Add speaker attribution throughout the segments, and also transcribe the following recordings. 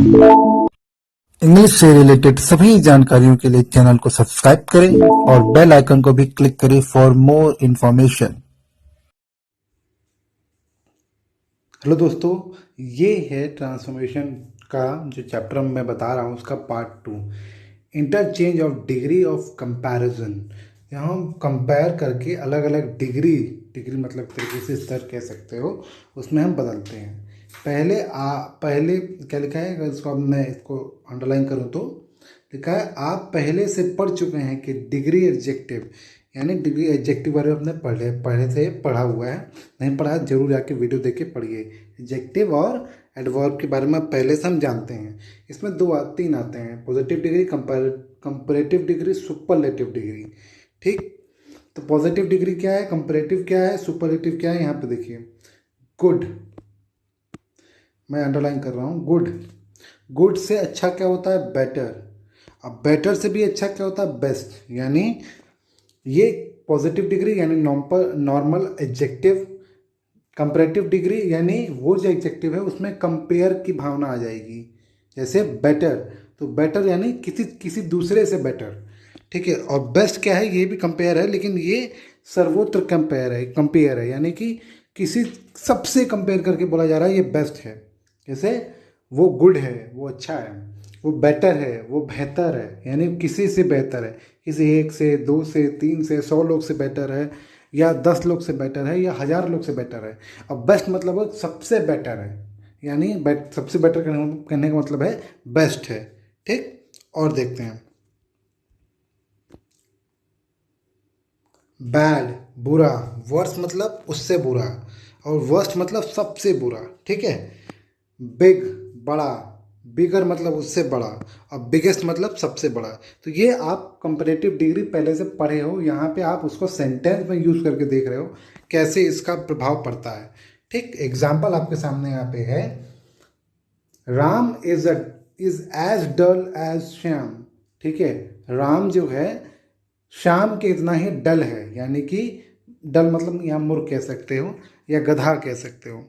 Speaker 1: English से related सभी जानकारियों के लिए चैनल को सब्सक्राइब करें और बेल आइकन को भी क्लिक करें फॉर मोर इन्फॉर्मेशन।
Speaker 2: हेलो दोस्तों, ये है ट्रांसफॉर्मेशन का जो चैप्टर मैं बता रहा हूँ उसका part 2, interchange of degree of comparison. यहाँ हम कंपेयर करके अलग अलग डिग्री मतलब तरीके से स्तर कह सकते हो, उसमें हम बदलते हैं। पहले क्या लिखा है, अगर इसको अब मैं इसको अंडरलाइन करूँ तो लिखा है आप पहले से पढ़ चुके हैं कि डिग्री एडजेक्टिव, यानी डिग्री एडजेक्टिव बारे में आपने पहले से पढ़ा हुआ है। नहीं पढ़ा है जरूर जाके वीडियो देख के पढ़िए। एडजेक्टिव और एडवर्ब के बारे में पहले से हम जानते हैं। इसमें तीन आते हैं, positive degree, comparative degree, superlative degree. ठीक, तो पॉजिटिव डिग्री क्या है, कंपैरेटिव क्या है, सुपरलेटिव क्या है, यहाँ पे देखिए। गुड, मैं अंडरलाइन कर रहा हूँ, गुड। गुड से अच्छा क्या होता है, बेटर। अब बेटर से भी अच्छा क्या होता है, बेस्ट। यानी ये पॉजिटिव डिग्री यानी नॉर्मल एडजेक्टिव। कंपैरेटिव डिग्री यानी वो जो एडजेक्टिव है उसमें कंपेयर की भावना आ जाएगी। जैसे बेटर, तो बेटर यानी किसी दूसरे से बेटर। ठीक है, और बेस्ट क्या है, ये भी कंपेयर है, लेकिन ये सर्वोत्तर कंपेयर है यानी कि किसी सबसे कंपेयर करके बोला जा रहा है ये बेस्ट है। जैसे वो गुड है, वो अच्छा है। वो बेटर है, वो बेहतर है, यानी किसी से बेहतर है। किसी एक से, दो से, तीन से, 100 लोग से बेटर है, या 10 लोग से बेटर है, या 1000 लोग से बेटर है। अब बेस्ट मतलब वो सबसे बेटर है, यानी सबसे बेटर कहने का मतलब है बेस्ट है। ठीक, और देखते हैं। बैड, बुरा। वर्स्ट मतलब उससे बुरा, और वर्स्ट मतलब सबसे बुरा। ठीक है। बिग, बड़ा। बिगर मतलब उससे बड़ा, और बिगेस्ट मतलब सबसे बड़ा। तो ये आप कंपैरेटिव डिग्री पहले से पढ़े हो, यहाँ पे आप उसको सेंटेंस में यूज करके देख रहे हो कैसे इसका प्रभाव पड़ता है। ठीक, एग्जाम्पल आपके सामने यहाँ पे है, Ram is as dull as Shyam. ठीक है, राम जो है श्याम के इतना ही डल है, यानी कि डल मतलब यहाँ मूर्ख कह सकते हो, या गधा कह सकते हो,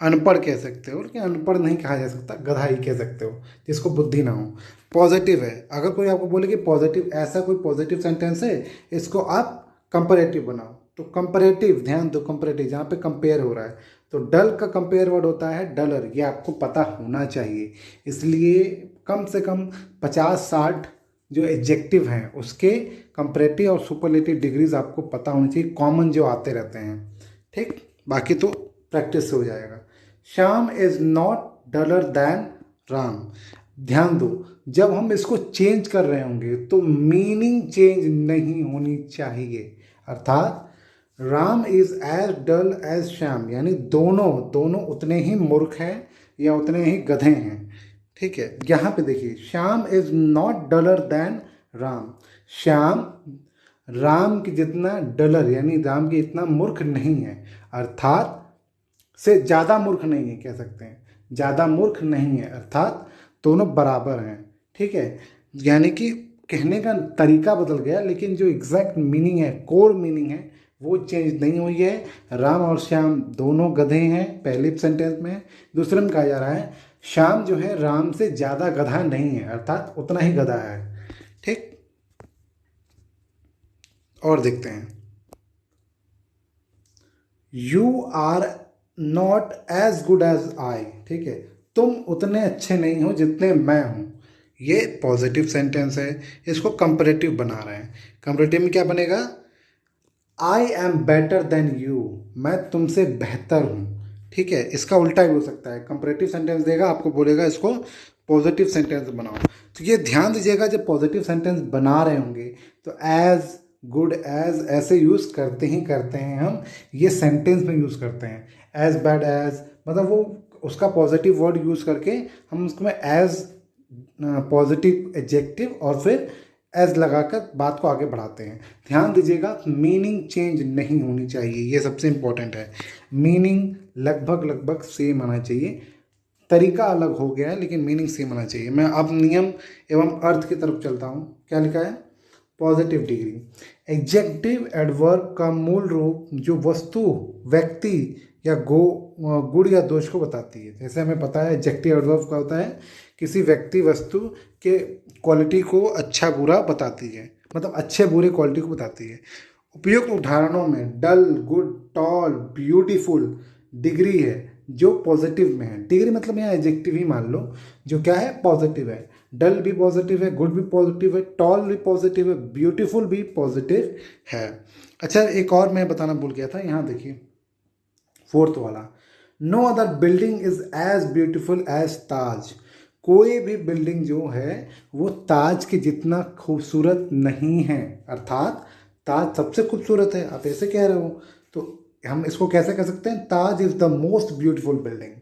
Speaker 2: अनपढ़ कह सकते हो। लेकिन अनपढ़ नहीं कहा जा सकता, गधा ही कह सकते हो जिसको बुद्धि ना हो। पॉजिटिव है, अगर कोई आपको बोले कि पॉजिटिव, ऐसा कोई पॉजिटिव सेंटेंस है, इसको आप कंपैरेटिव बनाओ। तो कंपैरेटिव, ध्यान दो, कंपैरेटिव जहाँ पे कंपेयर हो रहा है, तो डल का कंपेयर वर्ड होता है डलर। ये आपको पता होना चाहिए। इसलिए कम से कम 50-60 जो एडजेक्टिव हैं उसके कंपैरेटिव और सुपरलेटिव डिग्रीज आपको पता होनी चाहिए, कॉमन जो आते रहते हैं। ठीक, बाकी तो प्रैक्टिस से हो जाएगा। Shyam is not duller than Ram. ध्यान दो, जब हम इसको चेंज कर रहे होंगे तो मीनिंग चेंज नहीं होनी चाहिए। अर्थात Ram is as dull as Shyam, यानी दोनों दोनों उतने ही मूर्ख हैं या उतने ही गधे हैं। ठीक है, यहाँ पे देखिए, Shyam is not duller than Ram. Shyam Ram के जितना डलर यानी राम के इतना मूर्ख नहीं है, अर्थात से ज़्यादा मूर्ख नहीं है कह सकते हैं। ज़्यादा मूर्ख नहीं है, अर्थात दोनों बराबर हैं। ठीक है, यानी कि कहने का तरीका बदल गया, लेकिन जो एग्जैक्ट मीनिंग है, कोर मीनिंग है, वो चेंज नहीं हुई है। राम और श्याम दोनों गधे हैं, पहले सेंटेंस में। दूसरे में कहा जा रहा है श्याम जो है राम से ज़्यादा गधा नहीं है, अर्थात उतना ही गधा है। ठीक, और देखते हैं, you are not as good as I. ठीक है, तुम उतने अच्छे नहीं हो जितने मैं हूं। ये पॉजिटिव सेंटेंस है, इसको कंपैरेटिव बना रहे हैं। कंपैरेटिव में क्या बनेगा, I am better than you, मैं तुमसे बेहतर हूँ। ठीक है, इसका उल्टा भी हो सकता है, कंपैरेटिव सेंटेंस देगा आपको, बोलेगा इसको पॉजिटिव सेंटेंस बनाओ। तो ये ध्यान दीजिएगा, जब पॉजिटिव सेंटेंस बना रहे होंगे तो एज, गुड एज ऐसे यूज करते हैं हम, ये सेंटेंस में यूज करते हैं। एज बैड एज मतलब वो उसका पॉजिटिव वर्ड यूज करके हम उसमें एज पॉजिटिव एडजेक्टिव और फिर एज लगाकर बात को आगे बढ़ाते हैं। ध्यान दीजिएगा, मीनिंग चेंज नहीं होनी चाहिए, ये सबसे इंपॉर्टेंट है। मीनिंग लगभग लगभग सेम आना चाहिए, तरीका अलग हो गया है लेकिन मीनिंग सेम आना चाहिए। मैं अब नियम एवं अर्थ की तरफ चलता हूँ। क्या लिखा है, पॉजिटिव डिग्री, एडजेक्टिव एडवर्ब का मूल रूप जो वस्तु, व्यक्ति या गुण या दोष को बताती है। जैसे हमें पता है एडजेक्टिव एडवर्ब का होता है किसी व्यक्ति वस्तु के क्वालिटी को अच्छा बुरा बताती है, मतलब अच्छे बुरे क्वालिटी को बताती है। उपयुक्त उदाहरणों में डल, गुड, टॉल, ब्यूटीफुल डिग्री है जो पॉजिटिव में है। डिग्री मतलब यहाँ एडजेक्टिव ही मान लो, जो क्या है पॉजिटिव है। डल भी पॉजिटिव है, गुड भी पॉजिटिव है, टॉल भी पॉजिटिव है, ब्यूटीफुल भी पॉजिटिव है। अच्छा, एक और मैं बताना भूल गया था, यहाँ देखिए फोर्थ वाला, no other building is as beautiful as Taj. कोई भी बिल्डिंग जो है वो ताज के जितना खूबसूरत नहीं है, अर्थात ताज सबसे खूबसूरत है। आप ऐसे कह रहे हो तो हम इसको कैसे कह सकते हैं, Taj is the most beautiful building.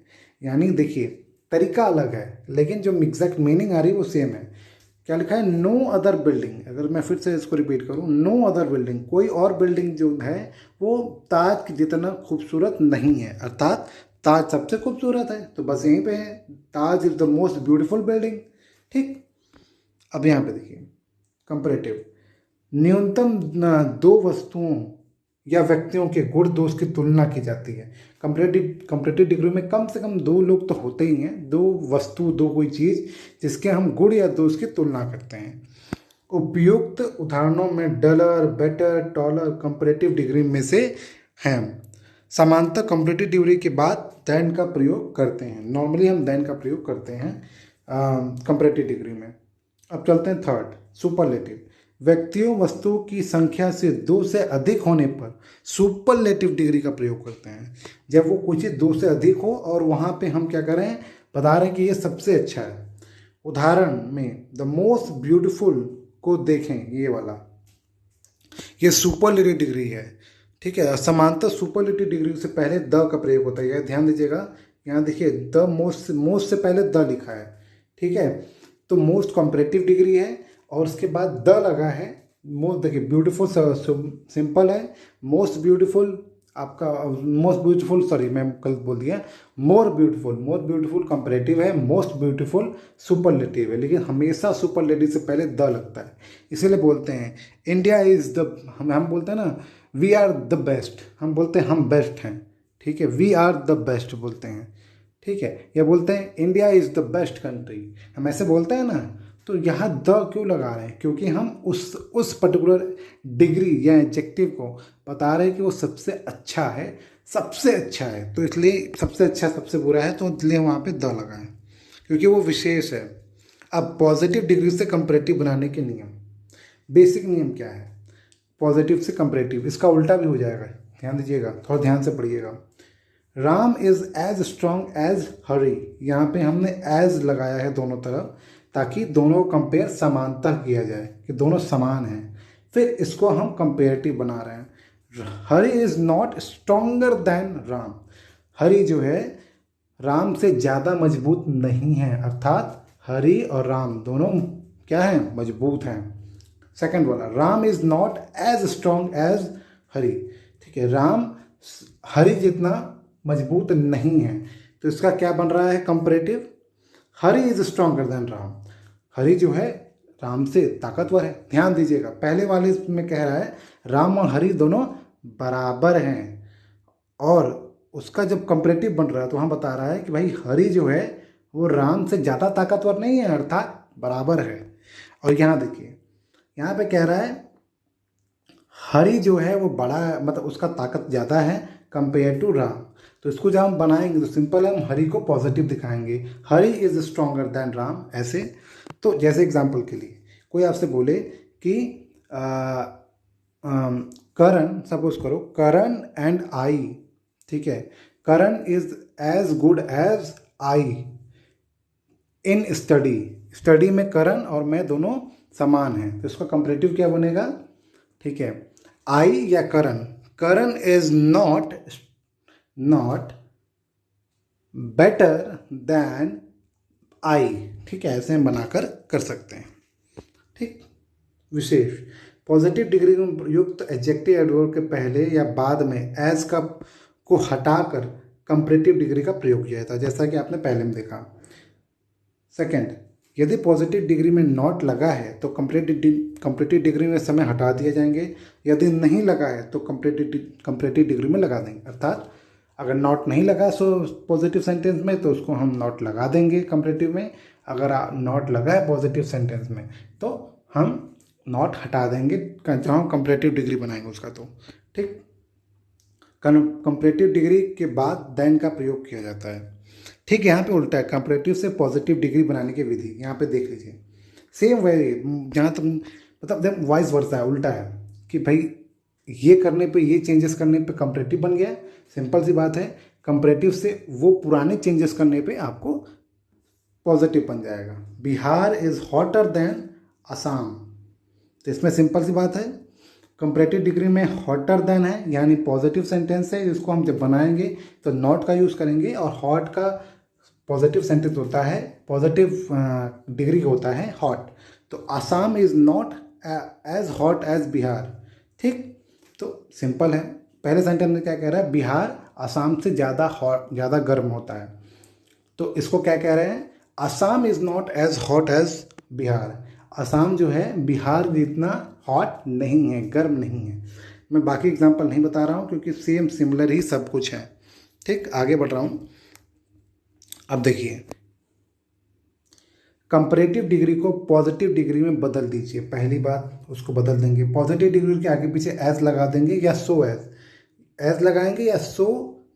Speaker 2: यानी देखिए तरीका अलग है लेकिन जो एग्जैक्ट मीनिंग आ रही है वो सेम है। क्या लिखा है, नो अदर बिल्डिंग। अगर मैं फिर से इसको रिपीट करूँ, नो अदर बिल्डिंग, कोई और बिल्डिंग जो है वो ताज के जितना खूबसूरत नहीं है, अर्थात ताज सबसे खूबसूरत है। तो बस यहीं पे है, Taj is the most beautiful building. ठीक, अब यहाँ पे देखिए कंपैरेटिव, न्यूनतम दो वस्तुओं या व्यक्तियों के गुण दोष की तुलना की जाती है। कंपैरेटिव डिग्री में कम से कम दो लोग तो होते ही हैं, दो वस्तु, दो कोई चीज़ जिसके हम गुण या दोष की तुलना करते हैं। उपयुक्त उदाहरणों में dollar, better, taller comparative degree में से हैं। समांतर कंपैरेटिव डिग्री के बाद देन का प्रयोग करते हैं। नॉर्मली हम देन का प्रयोग करते हैं कंपैरेटिव डिग्री में। अब चलते हैं थर्ड, सुपरलेटिव। व्यक्तियों वस्तुओं की संख्या से दो से अधिक होने पर सुपरलेटिव डिग्री का प्रयोग करते हैं। जब वो कोई चीज़ दो से अधिक हो और वहाँ पे हम क्या करें, बता रहे हैं कि ये सबसे अच्छा है। उदाहरण में द मोस्ट ब्यूटीफुल को देखें, ये वाला, ये सुपरलेटिव डिग्री है। ठीक है, समांतर सुपरलेटिव डिग्री से पहले द का प्रयोग होता है, यह ध्यान दीजिएगा। यहाँ देखिए द मोस्ट से पहले द लिखा है। ठीक है, तो मोस्ट कंपैरेटिव डिग्री है और उसके बाद द लगा है। मोस्ट देखिए ब्यूटीफुल सिंपल है, मोस्ट ब्यूटीफुल आपका मोस्ट ब्यूटीफुल, सॉरी मैं कल बोल दिया, मोर ब्यूटीफुल कंपैरेटिव है, मोस्ट ब्यूटीफुल सुपरलेटिव है। लेकिन हमेशा सुपरलेटिव से पहले द लगता है, इसीलिए बोलते हैं इंडिया इज द, हम बोलते हैं ना वी आर द बेस्ट, हम बोलते हैं हम बेस्ट हैं। ठीक है, वी आर द बेस्ट बोलते हैं। ठीक है, या बोलते हैं India is the best country, हम ऐसे बोलते हैं ना। तो यहाँ द क्यों लगा रहे हैं, क्योंकि हम उस पर्टिकुलर डिग्री या एडजेक्टिव को बता रहे हैं कि वो सबसे अच्छा है, सबसे अच्छा है। तो इसलिए सबसे अच्छा सबसे बुरा है, तो इसलिए वहाँ पे द लगा है क्योंकि वो विशेष है। अब पॉजिटिव डिग्री से कंपैरेटिव बनाने के नियम, बेसिक नियम क्या है पॉजिटिव से कंपैरेटिव, इसका उल्टा भी हो जाएगा, ध्यान दीजिएगा, थोड़ा ध्यान से पढ़िएगा। Ram is as strong as Hari, यहाँ पे हमने एज लगाया है दोनों तरफ ताकि दोनों कंपेयर समानता किया जाए कि दोनों समान हैं। फिर इसको हम कंपेरेटिव बना रहे हैं। Hari is not stronger than Ram, Hari जो है राम से ज़्यादा मजबूत नहीं है, अर्थात हरी और राम दोनों क्या हैं, मजबूत हैं। सेकंड वाला, Ram is not as strong as Hari. ठीक है, राम हरी जितना मजबूत नहीं है, तो इसका क्या बन रहा है comparative, Hari is stronger than Ram, Hari जो है राम से ताकतवर है। ध्यान दीजिएगा, पहले वाले में कह रहा है राम और हरी दोनों बराबर हैं, और उसका जब कंपैरेटिव बन रहा है तो वहाँ बता रहा है कि भाई हरी जो है वो राम से ज़्यादा ताकतवर नहीं है, अर्थात बराबर है। और यहाँ देखिए, यहाँ पे कह रहा है हरी जो है वो बड़ा, मतलब उसका ताकत ज़्यादा है कंपेयर टू राम। तो इसको जब हम बनाएंगे तो सिंपल है, हम हरी को पॉजिटिव दिखाएंगे, हरी इज स्ट्रॉन्गर देन राम, ऐसे। तो जैसे एग्जांपल के लिए कोई आपसे बोले कि करण, सपोज करो करण एंड आई, ठीक है, Karan is as good as I in study, study में करण और मैं दोनों समान हैं, तो इसका कंपैरेटिव क्या बनेगा, ठीक है, आई या Karan, Karan is not better than I. ठीक है, ऐसे हम बनाकर कर सकते हैं। ठीक, विशेष पॉजिटिव डिग्री में प्रयुक्त एडजेक्टिव एडवर्ब के पहले या बाद में एज का को हटाकर कंपैरेटिव डिग्री का प्रयोग किया जाता है, जैसा कि आपने पहले में देखा। सेकंड, यदि पॉजिटिव डिग्री में नॉट लगा है तो कंपैरेटिव डिग्री में समय हटा दिए जाएंगे, यदि नहीं लगा है तो कंपैरेटिव डिग्री में लगा देंगे। अर्थात अगर नॉट नहीं लगा सो पॉजिटिव सेंटेंस में तो उसको हम नॉट लगा देंगे कंपैरेटिव में, अगर नॉट लगा है पॉजिटिव सेंटेंस में तो हम नॉट हटा देंगे जहाँ कंपैरेटिव डिग्री बनाएंगे उसका। तो ठीक, कंपैरेटिव डिग्री के बाद देन का प्रयोग किया जाता है। ठीक है, यहाँ पे उल्टा है, कंपैरेटिव से पॉजिटिव डिग्री बनाने की विधि यहाँ पे देख लीजिए। सेम वे, जहाँ तक मतलब वाइस वर्सा है, उल्टा है कि भाई ये करने पे, ये चेंजेस करने पे कंपैरेटिव बन गया। सिंपल सी बात है, कंपैरेटिव से वो पुराने चेंजेस करने पे आपको पॉजिटिव बन जाएगा। Bihar is hotter then Assam. तो इसमें सिंपल सी बात है, कंपैरेटिव डिग्री में हॉटर देन है यानी पॉजिटिव सेंटेंस है, जिसको हम जब बनाएंगे तो नॉट का यूज़ करेंगे, और हॉट का पॉजिटिव सेंटेंस होता है, पॉजिटिव डिग्री होता है हॉट। तो Assam is not as hot as Bihar. ठीक, तो सिंपल है। पहले सेंटेंस में क्या कह रहा है, बिहार असम से ज़्यादा हॉट, ज़्यादा गर्म होता है। तो इसको क्या कह रहे हैं, Assam is not as hot as Bihar. Assam जो है बिहार जितना हॉट नहीं है, गर्म नहीं है। मैं बाकी एग्जांपल नहीं बता रहा हूँ क्योंकि सेम सिमिलर ही सब कुछ है। ठीक, आगे बढ़ रहा हूँ। अब देखिए, कंपैरेटिव डिग्री को पॉजिटिव डिग्री में बदल दीजिए। पहली बात, उसको बदल देंगे, पॉजिटिव डिग्री के आगे पीछे एज लगा देंगे या सो एज लगाएंगे या so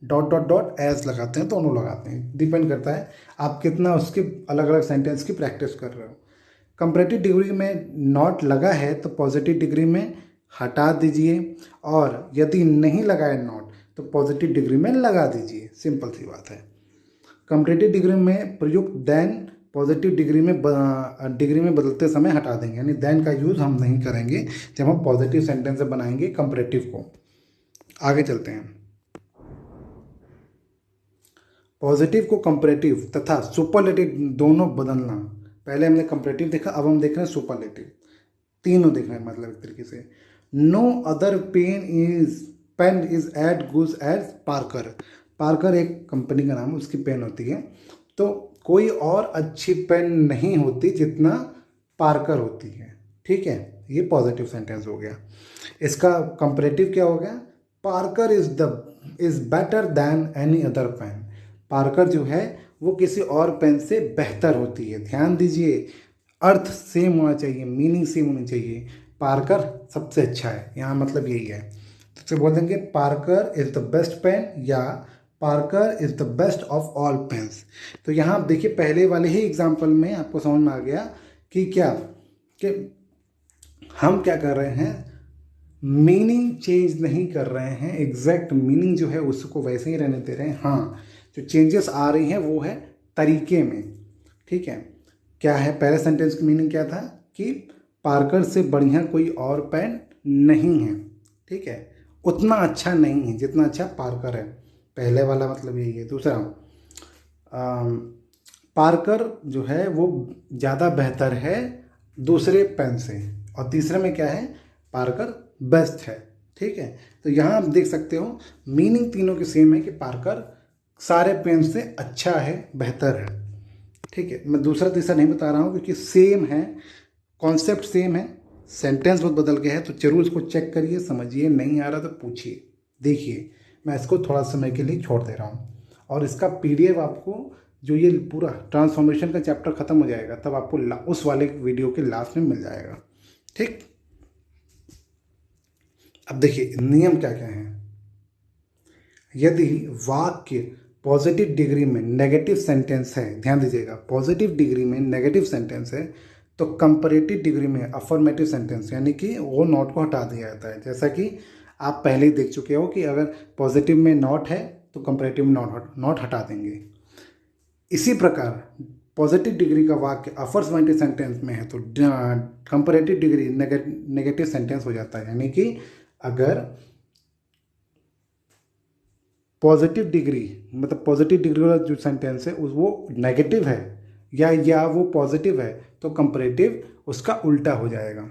Speaker 2: dot dot dot as लगाते हैं, दोनों लगाते हैं, डिपेंड करता है आप कितना उसके अलग अलग सेंटेंस की प्रैक्टिस कर रहे हो। कंपैरेटिव डिग्री में नॉट लगा है तो पॉजिटिव डिग्री में हटा दीजिए, और यदि नहीं लगा है नॉट तो पॉजिटिव डिग्री में लगा दीजिए। सिंपल सी बात है। कंपैरेटिव डिग्री में प्रयुक्त देन पॉजिटिव डिग्री में बदलते समय हटा देंगे, यानी देन का यूज़ हम नहीं करेंगे जब हम पॉजिटिव सेंटेंस से बनाएंगे कंपैरेटिव को। आगे चलते हैं। पॉजिटिव को कंपैरेटिव तथा सुपरलेटिव दोनों बदलना। पहले हमने कंपैरेटिव देखा, अब हम देख रहे हैं सुपरलेटिव। तीनों देख रहे हैं, मतलब एक तरीके से। No other pen is as good as Parker. Parker एक कंपनी का नाम है, उसकी पेन होती है। तो कोई और अच्छी पेन नहीं होती जितना पार्कर होती है। ठीक है, ये पॉजिटिव सेंटेंस हो गया। इसका कंपैरेटिव क्या हो गया, Parker is better than any other pen. Parker जो है वो किसी और पेन से बेहतर होती है। ध्यान दीजिए, अर्थ सेम होना चाहिए, मीनिंग सेम होनी चाहिए। पार्कर सबसे अच्छा है, यहाँ मतलब यही है। तो बोल देंगे Parker is the best pen या Parker is the best of all pens. तो यहाँ आप देखिए, पहले वाले ही एग्जाम्पल में आपको समझ में आ गया कि क्या, कि हम क्या कर रहे हैं, मीनिंग चेंज नहीं कर रहे हैं, एग्जैक्ट मीनिंग जो है उसको वैसे ही रहने दे रहे हैं। हाँ, जो चेंजेस आ रही हैं वो है तरीके में। ठीक है, क्या है, पहले सेंटेंस की मीनिंग क्या था कि पार्कर से बढ़िया कोई और पेन नहीं है। ठीक है, उतना अच्छा नहीं है जितना अच्छा पार्कर है। पहले वाला मतलब यही है। दूसरा, पार्कर जो है वो ज़्यादा बेहतर है दूसरे पेन से। और तीसरे में क्या है, पार्कर बेस्ट है। ठीक है, तो यहाँ आप देख सकते हो मीनिंग तीनों की सेम है कि पार्कर सारे पेन से अच्छा है, बेहतर है। ठीक है, मैं दूसरा तीसरा नहीं बता रहा हूँ क्योंकि सेम है, कॉन्सेप्ट सेम है, सेंटेंस बहुत बदल गया है। तो जरूर इसको चेक करिए, समझिए, नहीं आ रहा तो पूछिए। देखिए, मैं इसको थोड़ा समय के लिए छोड़ दे रहा हूँ, और इसका PDF आपको, जो ये पूरा ट्रांसफॉर्मेशन का चैप्टर खत्म हो जाएगा तब आपको उस वाले वीडियो के लास्ट में मिल जाएगा। ठीक, अब देखिए नियम क्या क्या है। यदि वाक्य पॉजिटिव डिग्री में नेगेटिव सेंटेंस है, ध्यान दीजिएगा, पॉजिटिव डिग्री में नेगेटिव सेंटेंस है तो कंपैरेटिव डिग्री में अफर्मेटिव सेंटेंस, यानी कि वो नॉट को हटा दिया जाता है। जैसा कि आप पहले ही देख चुके हो कि अगर पॉजिटिव में नॉट है तो कंपैरेटिव में नॉट हटा देंगे। इसी प्रकार पॉजिटिव डिग्री का वाक्य अफर्मेटिव सेंटेंस में है तो कंपैरेटिव डिग्री नेगेटिव सेंटेंस हो जाता है। यानी कि अगर पॉजिटिव डिग्री मतलब पॉजिटिव डिग्री वाला जो सेंटेंस है वो नेगेटिव है या वो पॉजिटिव है तो कंपैरेटिव उसका उल्टा हो जाएगा।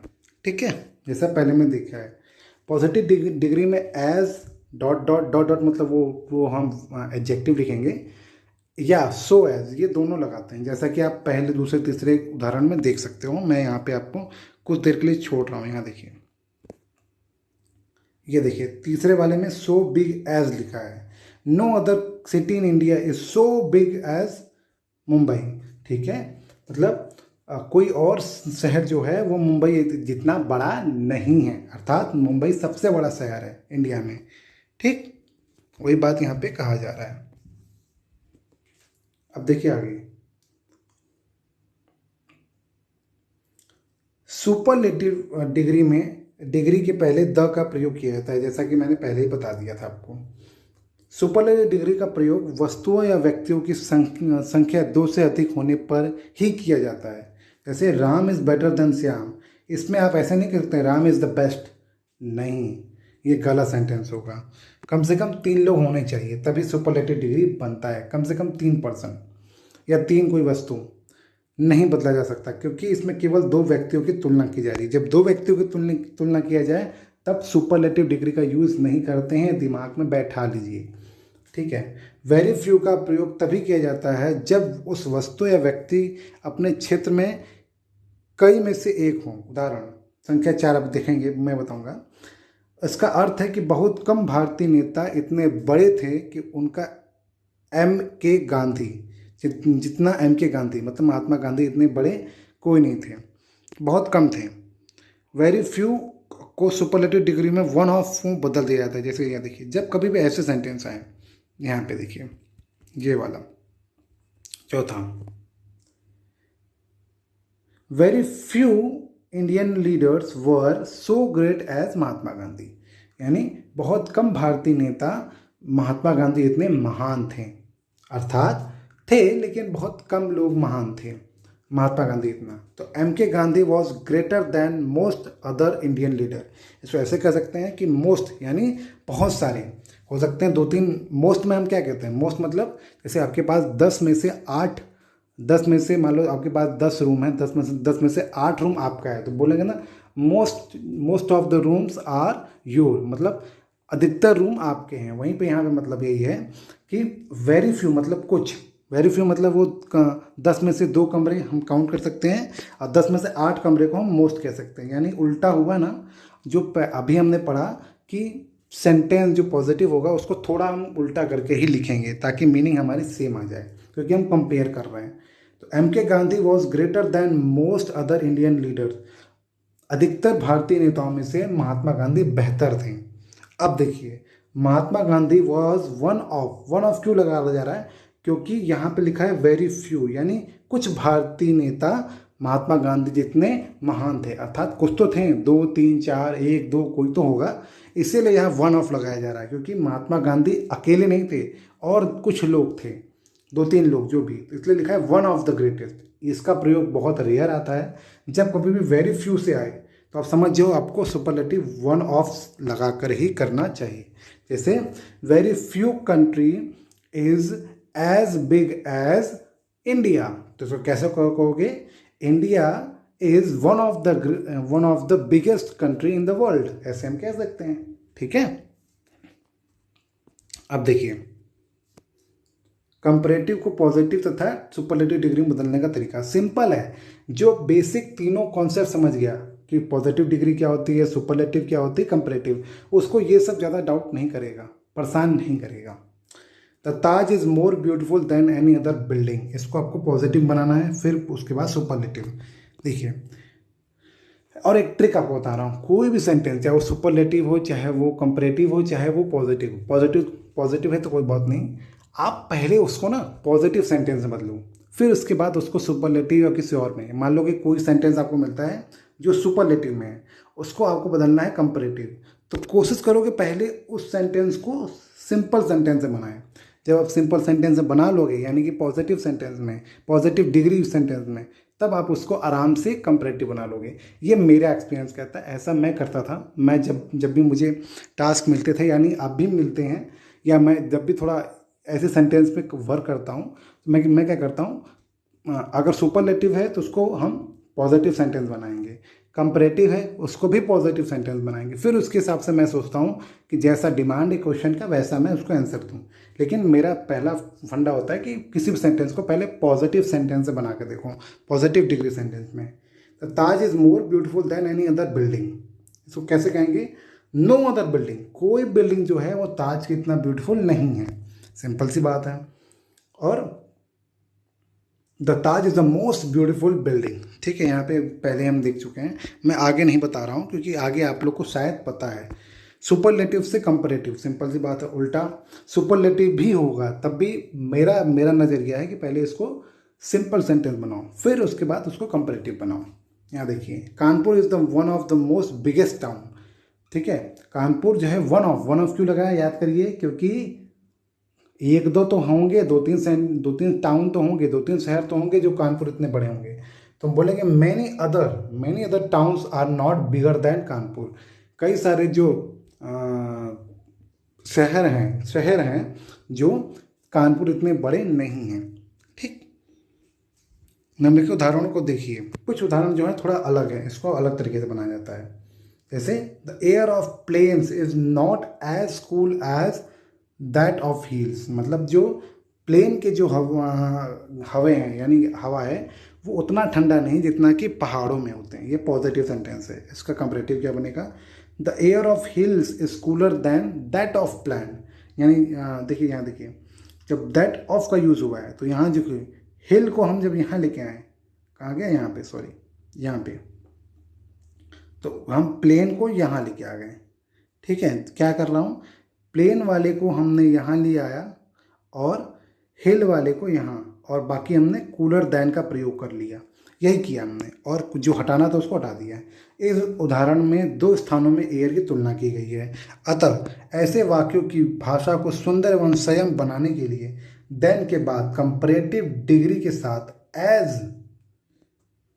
Speaker 2: ठीक है, जैसा पहले में देखा है। पॉजिटिव डिग्री में as dot dot dot dot मतलब वो हम एडजेक्टिव लिखेंगे, या सो एज, ये दोनों लगाते हैं। जैसा कि आप पहले दूसरे तीसरे उदाहरण में देख सकते हो। मैं यहाँ पे आपको कुछ देर के लिए छोड़ रहा हूँ। यहाँ देखिए, ये देखिए, तीसरे वाले में सो बिग एज लिखा है। No other city in India is so big as Mumbai. ठीक है, मतलब कोई और शहर जो है वो मुंबई जितना बड़ा नहीं है, अर्थात मुंबई सबसे बड़ा शहर है इंडिया में। ठीक, वही बात यहाँ पे कहा जा रहा है। अब देखिए आगे, सुपरलेटिव डिग्री में डिग्री के पहले द का प्रयोग किया जाता है, जैसा कि मैंने पहले ही बता दिया था आपको। सुपरलेटिव डिग्री का प्रयोग वस्तुओं या व्यक्तियों की संख्या दो से अधिक होने पर ही किया जाता है। जैसे Ram is better than Shyam, इसमें आप ऐसे नहीं करते राम इज़ द बेस्ट, नहीं, ये गलत सेंटेंस होगा। कम से कम 3 लोग होने चाहिए तभी सुपरलेटिव डिग्री बनता है, कम से कम 3 पर्सन या 3 कोई वस्तु, नहीं बदला जा सकता, क्योंकि इसमें केवल 2 व्यक्तियों की तुलना की जा रही है। जब 2 व्यक्तियों की तुलना किया जाए तब सुपरलेटिव डिग्री का यूज़ नहीं करते हैं, दिमाग में बैठा लीजिए। ठीक है। वेरी फ्यू का प्रयोग तभी किया जाता है जब उस वस्तु या व्यक्ति अपने क्षेत्र में कई में से एक हो। उदाहरण संख्या 4 अब देखेंगे, मैं बताऊंगा। इसका अर्थ है कि बहुत कम भारतीय नेता इतने बड़े थे कि उनका एम के गांधी जितना एम के गांधी मतलब महात्मा गांधी इतने बड़े कोई नहीं थे, बहुत कम थे। वेरी फ्यू को सुपरलेटिव डिग्री में वन ऑफ बदल दिया जाता है। जैसे यहाँ देखिए, जब कभी भी ऐसे सेंटेंस आए, यहाँ पे देखिए ये वाला चौथा, very few Indian leaders were so great as Mahatma Gandhi, यानी बहुत कम भारतीय नेता महात्मा गांधी इतने महान थे, अर्थात थे लेकिन बहुत कम लोग महान थे महात्मा गांधी इतना। तो एम के Gandhi was greater than most other Indian leader. इसको ऐसे कह सकते हैं कि मोस्ट यानी बहुत सारे हो सकते हैं, 2-3। मोस्ट में हम क्या कहते हैं, मोस्ट मतलब जैसे आपके पास 10 में से 8, 10 में से मान लो आपके पास 10 रूम है, 10 में से 8 रूम आपका है, तो बोलेंगे ना most of the rooms are your, मतलब अधिकतर रूम आपके हैं। वहीं पे यहाँ पे मतलब यही है कि वेरी फ्यू मतलब कुछ, वेरी फ्यू मतलब वो 10 में से 2 कमरे हम काउंट कर सकते हैं और 10 में से 8 कमरे को हम मोस्ट कह सकते हैं। यानी उल्टा हुआ ना, जो अभी हमने पढ़ा कि सेंटेंस जो पॉजिटिव होगा उसको थोड़ा हम उल्टा करके ही लिखेंगे ताकि मीनिंग हमारी सेम आ जाए, क्योंकि हम कंपेयर कर रहे हैं। तो एम के Gandhi was greater than most other Indian leaders, अधिकतर भारतीय नेताओं में से महात्मा गांधी बेहतर थे। अब देखिए, Mahatma Gandhi was one of क्यों लगाया जा रहा है, क्योंकि यहाँ पे लिखा है वेरी फ्यू, यानी कुछ भारतीय नेता महात्मा गांधी जितने महान थे, अर्थात कुछ तो थे, 2, 3, 4, 1, 2 कोई तो होगा, इसीलिए यहाँ वन ऑफ लगाया जा रहा है, क्योंकि महात्मा गांधी अकेले नहीं थे और कुछ लोग थे, 2-3 लोग जो भी, तो इसलिए लिखा है वन ऑफ द ग्रेटेस्ट। इसका प्रयोग बहुत रेयर आता है, जब कभी भी वेरी फ्यू से आए तो आप समझ जाओ आपको सुपरलेटिव वन ऑफ लगा कर ही करना चाहिए। जैसे very few country is as big as India, तो इसको कैसे कहोगे, India is one of the biggest country in the world, ऐसे हम कह सकते हैं। ठीक है। अब देखिए, कंपैरेटिव को पॉजिटिव तथा सुपरलेटिव डिग्री में बदलने का तरीका सिंपल है। जो बेसिक तीनों कॉन्सेप्ट समझ गया कि पॉजिटिव डिग्री क्या होती है, सुपरलेटिव क्या होती है, कंपैरेटिव, उसको ये सब ज़्यादा डाउट नहीं करेगा, परेशान नहीं करेगा। The Taj is more beautiful then any other building, इसको आपको पॉजिटिव बनाना है, फिर उसके बाद सुपरलेटिव। देखिए, और एक ट्रिक आपको बता रहा हूँ, कोई भी सेंटेंस चाहे वो सुपरलेटिव हो, चाहे वो कंपैरेटिव हो, चाहे वो पॉजिटिव है तो कोई बात नहीं, आप पहले उसको ना पॉजिटिव सेंटेंस में बदलो, फिर उसके बाद उसको सुपरलेटिव या किसी और में। मान लो कि कोई सेंटेंस आपको मिलता है जो सुपरलेटिव में है, उसको आपको बदलना है कंपैरेटिव, तो कोशिश करो कि पहले उस सेंटेंस को सिंपल सेंटेंस में बनाएं। जब आप सिंपल सेंटेंस में बना लोगे, यानी कि पॉजिटिव सेंटेंस में, पॉजिटिव डिग्री सेंटेंस में, तब आप उसको आराम से कंपैरेटिव बना लोगे। ये मेरा एक्सपीरियंस कहता है, ऐसा मैं करता था। मैं जब भी मुझे टास्क मिलते थे, यानी आप भी मिलते हैं, या मैं जब भी थोड़ा ऐसे सेंटेंस पे वर्क करता हूँ, तो मैं क्या करता हूँ, अगर सुपरलेटिव है तो उसको हम पॉजिटिव सेंटेंस बनाएंगे, कंपैरेटिव है उसको भी पॉजिटिव सेंटेंस बनाएंगे, फिर उसके हिसाब से मैं सोचता हूँ कि जैसा डिमांड है क्वेश्चन का वैसा मैं उसको आंसर दूँ। लेकिन मेरा पहला फंडा होता है कि किसी भी सेंटेंस को पहले पॉजिटिव सेंटेंस से बना के देखो, पॉजिटिव डिग्री सेंटेंस में। The Taj is more beautiful then any other building, इसको कैसे कहेंगे, नो अदर बिल्डिंग, कोई बिल्डिंग जो है वो ताज की इतना ब्यूटीफुल नहीं है, सिंपल सी बात है। और the Taj is the most beautiful building. ठीक है, यहाँ पे पहले हम देख चुके हैं, मैं आगे नहीं बता रहा हूँ क्योंकि आगे आप लोग को शायद पता है। सुपरलेटिव से कंपैरेटिव, सिंपल सी बात है, उल्टा सुपरलेटिव भी होगा तब भी मेरा मेरा नज़रिया है कि पहले इसको सिंपल सेंटेंस बनाओ, फिर उसके बाद उसको कंपैरेटिव बनाओ। यहाँ देखिए, Kanpur is the one of the most biggest town. ठीक है, कानपुर जो है वन ऑफ क्यों लगाया, याद करिए, क्योंकि एक दो तो होंगे, दो तीन टाउन तो होंगे, दो तीन शहर तो होंगे जो कानपुर इतने बड़े होंगे। तो हम बोलेंगे many other towns are not bigger than Kanpur. कई सारे जो शहर हैं जो कानपुर इतने बड़े नहीं हैं। ठीक, निम्नलिखित उदाहरणों को देखिए। कुछ उदाहरण जो है थोड़ा अलग है, इसको अलग तरीके से बनाया जाता है। जैसे the air of plains is not as cool as that of hills. मतलब जो प्लेन के जो हवा हैं, यानी हवा है, वो उतना ठंडा नहीं जितना कि पहाड़ों में होते हैं। ये पॉजिटिव सेंटेंस है। इसका कंपैरेटिव क्या बनेगा, the air of hills is cooler than that of plain. यानी देखिए, यहाँ देखिए, जब दैट ऑफ का यूज़ हुआ है तो यहाँ जो हिल को हम जब यहाँ लेके आए, कहाँ गया, यहाँ पे, सॉरी, यहाँ पे, तो हम प्लेन को यहाँ लेके आ गए। ठीक है, क्या कर रहा हूँ, प्लेन वाले को हमने यहाँ ले आया और हिल वाले को यहाँ, और बाकी हमने कूलर दैन का प्रयोग कर लिया। यही किया हमने, और जो हटाना था उसको हटा दिया है। इस उदाहरण में दो स्थानों में एयर की तुलना की गई है। अतः ऐसे वाक्यों की भाषा को सुंदर एवं संयम बनाने के लिए देन के बाद कंपैरेटिव डिग्री के साथ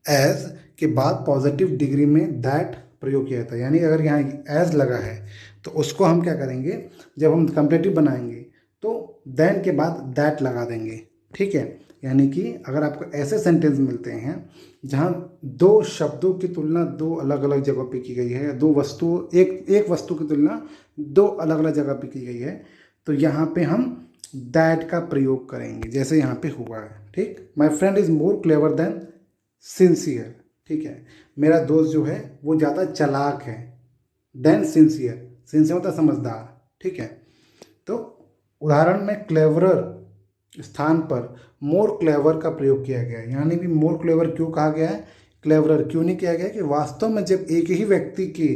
Speaker 2: एज के बाद पॉजिटिव डिग्री में दैट प्रयोग किया जाता है। यानी अगर यहाँ एज लगा है तो उसको हम क्या करेंगे, जब हम कंपैरेटिव बनाएंगे तो देन के बाद दैट लगा देंगे। ठीक है, यानी कि अगर आपको ऐसे सेंटेंस मिलते हैं जहाँ दो शब्दों की तुलना दो अलग अलग जगह पे की गई है, एक वस्तु की तुलना दो अलग अलग जगह पे की गई है, तो यहाँ पे हम दैट का प्रयोग करेंगे, जैसे यहाँ पे हुआ है। ठीक, my friend is more clever than sincere. ठीक है, मेरा दोस्त जो है वो ज़्यादा चालाक है देन सिंसियर। सिंसियर मतलब समझदार। ठीक है, तो उदाहरण में क्लेवरर स्थान पर मोर क्लेवर का प्रयोग किया गया है। यानी भी मोर क्लेवर क्यों कहा गया है, क्लेवरर क्यों नहीं किया गया, कि वास्तव में जब एक ही व्यक्ति के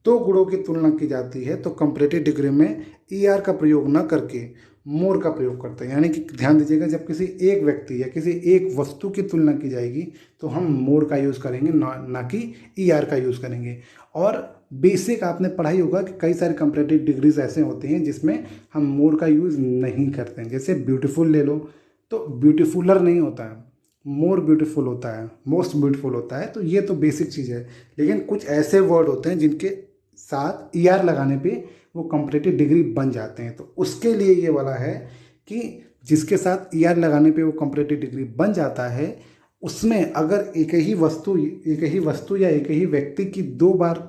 Speaker 2: दो गुणों की तुलना की जाती है तो कंपैरेटिव डिग्री में ईआर का प्रयोग न करके मोर का प्रयोग करते हैं। यानी कि ध्यान दीजिएगा, जब किसी एक व्यक्ति या किसी एक वस्तु की तुलना की जाएगी तो हम मोर का यूज़ करेंगे, ना कि ईआर का यूज़ करेंगे। और बेसिक आपने पढ़ाई होगा कि कई सारे कंपैरेटिव डिग्रीज ऐसे होते हैं जिसमें हम मोर का यूज़ नहीं करते हैं। जैसे ब्यूटीफुल ले लो, तो ब्यूटीफुलर नहीं होता है, मोर ब्यूटीफुल होता है, मोस्ट ब्यूटीफुल होता है। तो ये तो बेसिक चीज़ है। लेकिन कुछ ऐसे वर्ड होते हैं जिनके साथ ईआर लगाने पे वो कंपैरेटिव डिग्री बन जाते हैं। तो उसके लिए ये वाला है कि जिसके साथ ईआर लगाने पे वो कंपैरेटिव डिग्री बन जाता है, उसमें अगर एक ही वस्तु या एक ही व्यक्ति की दो बार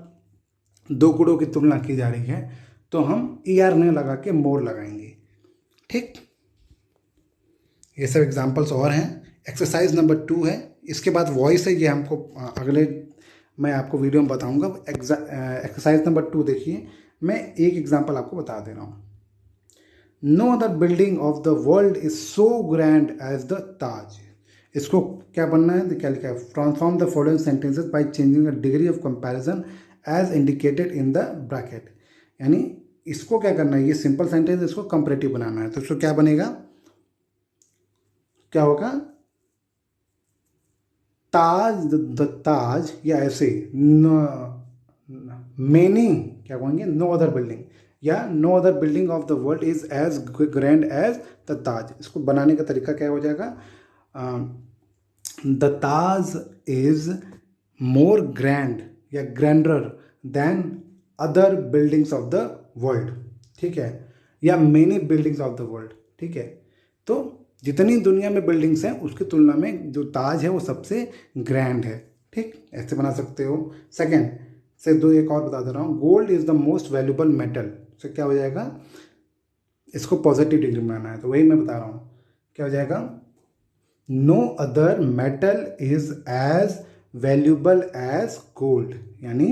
Speaker 2: दो गुणों की तुलना की जा रही है तो हम ईआर नहीं लगा के मोर लगाएंगे। ठीक, ये सब एग्जाम्पल्स और हैं। एक्सरसाइज नंबर 2 है, इसके बाद वॉइस है, ये हमको अगले मैं आपको वीडियो में बताऊंगा। एक्सरसाइज नंबर 2 देखिए, मैं एक एग्जांपल आपको बता दे रहा हूँ। No other building of the world is so grand as the Taj. इसको क्या बनना है, क्या लिखा है, transform the following sentences by changing the degree of comparison as indicated in the bracket. यानी इसको क्या करना है, ये सिंपल सेंटेंस, इसको कंपैरेटिव बनाना है। तो इसको क्या बनेगा, क्या होगा, ताज, द ताज, या ऐसे मेनी, क्या कहेंगे, नो अदर बिल्डिंग, या no other building of the world is as grand as the Taj. इसको बनाने का तरीका क्या हो जाएगा, the Taj is more grand या grander than other buildings of the world. ठीक है, या many buildings of the world. ठीक है, तो जितनी दुनिया में बिल्डिंग्स हैं उसकी तुलना में जो ताज है वो सबसे ग्रैंड है। ठीक, ऐसे बना सकते हो। सेकेंड से दो एक और बता दे रहा हूँ, gold is the most valuable metal से क्या हो जाएगा, इसको पॉजिटिव डिग्री में बनाना है, तो वही मैं बता रहा हूँ, क्या हो जाएगा, no other metal is as valuable as gold. यानी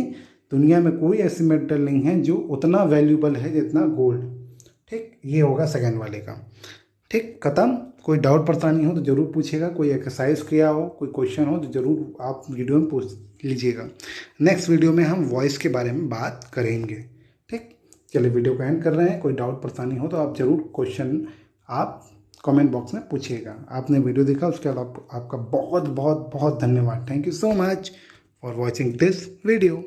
Speaker 2: दुनिया में कोई ऐसी मेटल नहीं है जो उतना वैल्यूबल है जितना गोल्ड। ठीक, ये होगा सेकेंड वाले का। ठीक, खत्म। कोई डाउट परेशानी हो तो ज़रूर पूछिएगा, कोई एक्सरसाइज किया हो, कोई क्वेश्चन हो तो ज़रूर आप वीडियो में पूछ लीजिएगा। नेक्स्ट वीडियो में हम वॉइस के बारे में बात करेंगे। ठीक, चलिए वीडियो को एंड कर रहे हैं। कोई डाउट परेशानी हो तो आप ज़रूर क्वेश्चन आप कमेंट बॉक्स में पूछिएगा। आपने वीडियो देखा उसके बाद आपका बहुत बहुत बहुत धन्यवाद। Thank you so much for watching this video.